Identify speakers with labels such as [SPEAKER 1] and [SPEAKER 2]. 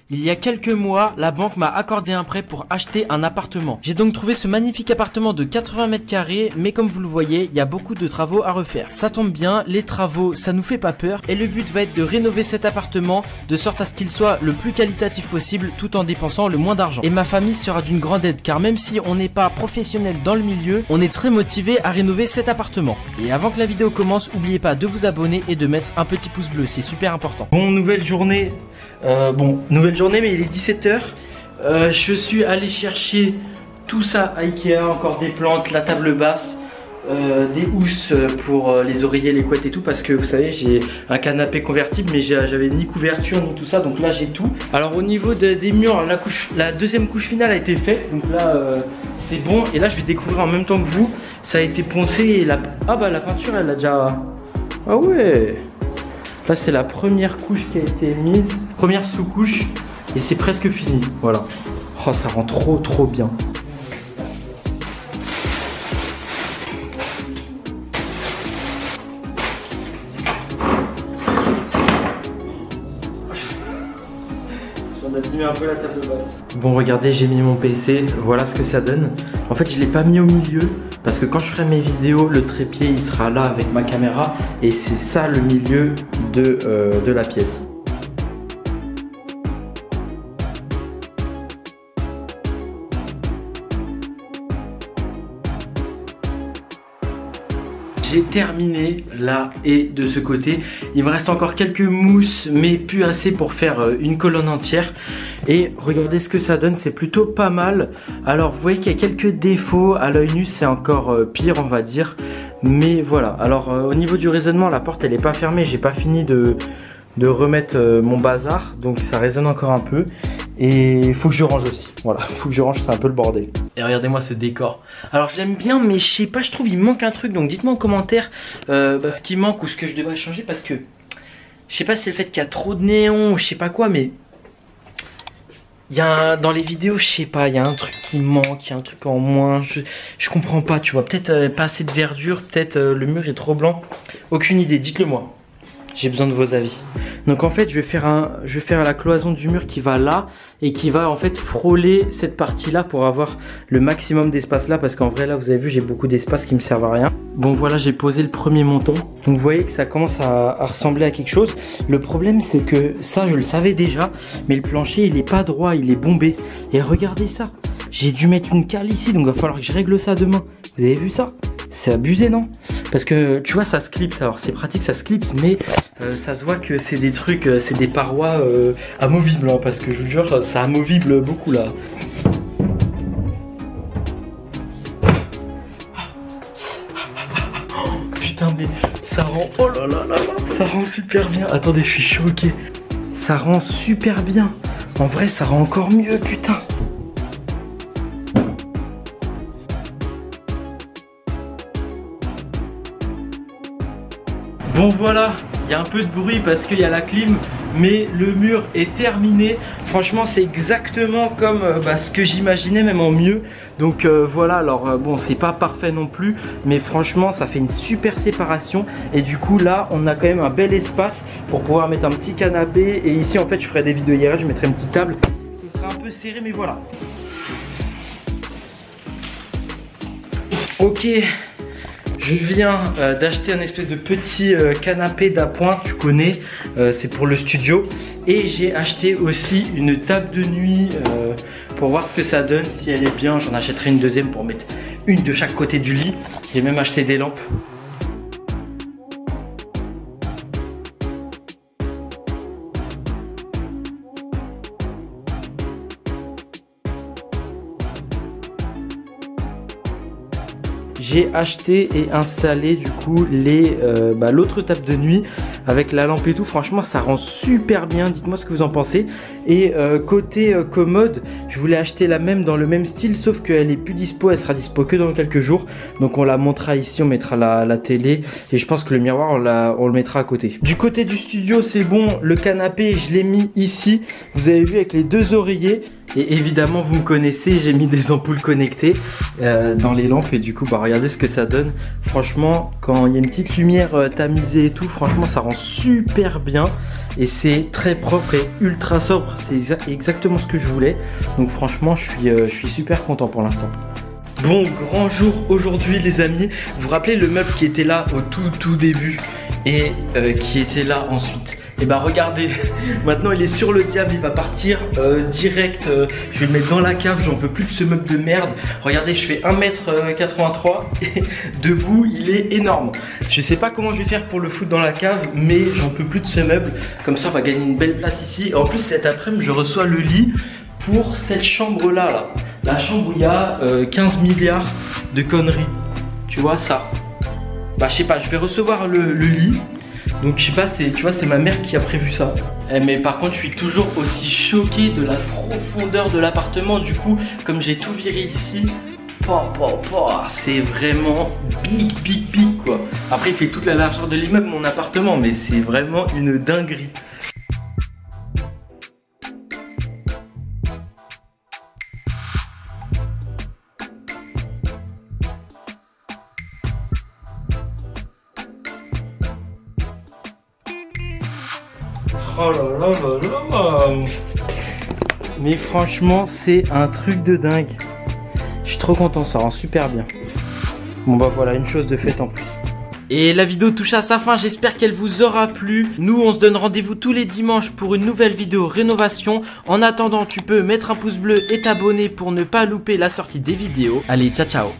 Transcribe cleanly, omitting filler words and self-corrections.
[SPEAKER 1] Il y a quelques mois, la banque m'a accordé un prêt pour acheter un appartement. J'ai donc trouvé ce magnifique appartement de 80 mètres carrés, mais comme vous le voyez, il y a beaucoup de travaux à refaire. Ça tombe bien, les travaux, ça nous fait pas peur, et le but va être de rénover cet appartement de sorte à ce qu'il soit le plus qualitatif possible tout en dépensant le moins d'argent. Et ma famille sera d'une grande aide, car même si on n'est pas professionnel dans le milieu, on est très motivé à rénover cet appartement. Et avant que la vidéo commence, n'oubliez pas de vous abonner et de mettre un petit pouce bleu, c'est super important. Bon, nouvelle journée. Nouvelle journée, mais il est 17 h. Je suis allé chercher tout ça à Ikea, encore des plantes, la table basse, des housses pour les oreillers, les couettes et tout, parce que vous savez, j'ai un canapé convertible, mais j'avais ni couverture ni tout ça, donc là j'ai tout. Alors au niveau des murs, la deuxième couche finale a été faite, donc là c'est bon. Et là je vais découvrir en même temps que vous, ça a été poncé et la peinture elle a déjà... Ah ouais. Là c'est la première couche qui a été mise, première sous-couche, et c'est presque fini, voilà. Oh, ça rend trop bien. J'en abîme un peu la table basse. Bon, regardez, j'ai mis mon PC, voilà ce que ça donne. En fait je l'ai pas mis au milieu, parce que quand je ferai mes vidéos, le trépied il sera là avec ma caméra, et c'est ça le milieu de la pièce. J'ai terminé là et de ce côté. Il me reste encore quelques mousses, mais plus assez pour faire une colonne entière. Et regardez ce que ça donne, c'est plutôt pas mal. Alors vous voyez qu'il y a quelques défauts, à l'œil nu c'est encore pire on va dire. Mais voilà, alors au niveau du raisonnement, la porte elle est pas fermée, j'ai pas fini de remettre mon bazar, donc ça résonne encore un peu. Et il faut que je range aussi, voilà, il faut que je range, c'est un peu le bordel. Et regardez-moi ce décor. Alors je l'aime bien, mais je sais pas, je trouve il manque un truc, donc dites-moi en commentaire ce qui manque ou ce que je devrais changer, parce que je sais pas si c'est le fait qu'il y a trop de néon ou je sais pas quoi, mais il y a dans les vidéos, je sais pas, il y a un truc qui manque, il y a un truc en moins, je comprends pas, tu vois, peut-être pas assez de verdure, peut-être le mur est trop blanc, aucune idée, dites-le moi. J'ai besoin de vos avis. Donc en fait je vais faire la cloison du mur qui va là et qui va en fait frôler cette partie là pour avoir le maximum d'espace là, parce qu'en vrai là vous avez vu j'ai beaucoup d'espace qui me servent à rien. Bon voilà, j'ai posé le premier montant. Donc vous voyez que ça commence à ressembler à quelque chose. Le problème c'est que ça je le savais déjà, mais le plancher il est pas droit, il est bombé. Et regardez ça, j'ai dû mettre une cale ici, donc il va falloir que je règle ça demain. Vous avez vu ça? C'est abusé non? Parce que tu vois ça se clipse, alors c'est pratique ça se clipse, mais ça se voit que c'est des trucs, c'est des parois amovibles hein, parce que je vous jure ça amovible beaucoup là. Putain mais ça rend, oh là là là là, ça rend super bien. Attendez, je suis choqué. Ça rend super bien. En vrai ça rend encore mieux putain. Bon voilà, il y a un peu de bruit parce qu'il y a la clim, mais le mur est terminé. Franchement c'est exactement comme ce que j'imaginais, même en mieux. Donc voilà, alors bon c'est pas parfait non plus, mais franchement ça fait une super séparation. Et du coup là on a quand même un bel espace pour pouvoir mettre un petit canapé. Et ici en fait je ferai des vidéos IRL, je mettrai une petite table. Ce sera un peu serré mais voilà. Ok. Je viens d'acheter un espèce de petit canapé d'appoint, tu connais, c'est pour le studio. Et j'ai acheté aussi une table de nuit pour voir ce que ça donne, si elle est bien. J'en achèterai une deuxième pour mettre une de chaque côté du lit. J'ai même acheté des lampes. J'ai acheté et installé du coup l'autre table de nuit avec la lampe et tout. Franchement ça rend super bien, dites-moi ce que vous en pensez. Et côté commode, je voulais acheter la même dans le même style, sauf qu'elle est plus dispo, elle sera dispo que dans quelques jours. Donc on la montera ici, on mettra la télé, et je pense que le miroir on le mettra à côté. Du côté du studio c'est bon, le canapé je l'ai mis ici, vous avez vu avec les deux oreillers. Et évidemment vous me connaissez, j'ai mis des ampoules connectées dans les lampes et du coup bah regardez ce que ça donne. Franchement quand il y a une petite lumière tamisée et tout, franchement ça rend super bien. Et c'est très propre et ultra sobre, c'est exactement ce que je voulais. Donc franchement je suis super content pour l'instant. Bon, grand jour aujourd'hui les amis. Vous vous rappelez le meuble qui était là au tout début et qui était là ensuite? Et bah regardez, maintenant il est sur le diable, il va partir direct, je vais le mettre dans la cave, j'en peux plus de ce meuble de merde. Regardez, je fais 1m83 et debout il est énorme. Je sais pas comment je vais faire pour le foutre dans la cave, mais j'en peux plus de ce meuble. Comme ça on va gagner une belle place ici. En plus cet après-midi je reçois le lit pour cette chambre là. La chambre où il y a 15 milliards de conneries. Tu vois ça? Bah je sais pas, je vais recevoir le lit. Donc je sais pas, tu vois, c'est ma mère qui a prévu ça. Mais par contre je suis toujours aussi choqué de la profondeur de l'appartement. Du coup comme j'ai tout viré ici, c'est vraiment big quoi. Après il fait toute la largeur de l'immeuble mon appartement, mais c'est vraiment une dinguerie. Oh là là là là. Mais franchement c'est un truc de dingue. Je suis trop content, ça rend super bien. Bon bah voilà, une chose de faite en plus. Et la vidéo touche à sa fin, j'espère qu'elle vous aura plu. Nous on se donne rendez-vous tous les dimanches pour une nouvelle vidéo rénovation. En attendant tu peux mettre un pouce bleu et t'abonner pour ne pas louper la sortie des vidéos. Allez ciao ciao.